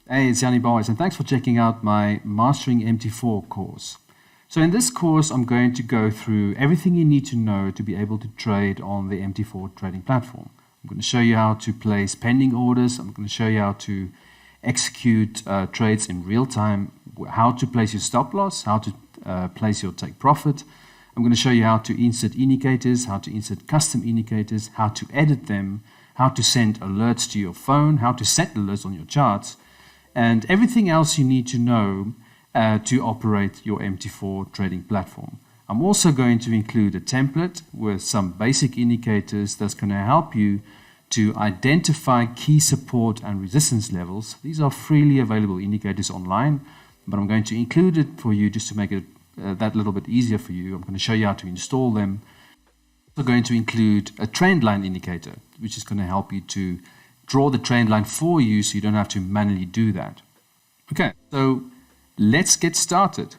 Hey, it's Yanni Boys, and thanks for checking out my Mastering MT4 course. So in this course, I'm going to go through everything you need to know to be able to trade on the MT4 trading platform. I'm going to show you how to place pending orders. I'm going to show you how to execute trades in real time, how to place your stop loss, how to place your take profit. I'm going to show you how to insert indicators, how to insert custom indicators, how to edit them, how to send alerts to your phone, how to set alerts on your charts, and everything else you need to know to operate your MT4 trading platform. I'm also going to include a template with some basic indicators that's going to help you to identify key support and resistance levels. These are freely available indicators online, but I'm going to include it for you just to make it that little bit easier for you. I'm going to show you how to install them. I'm also going to include a trend line indicator, which is going to help you to draw the trend line for you so you don't have to manually do that. Okay, so let's get started.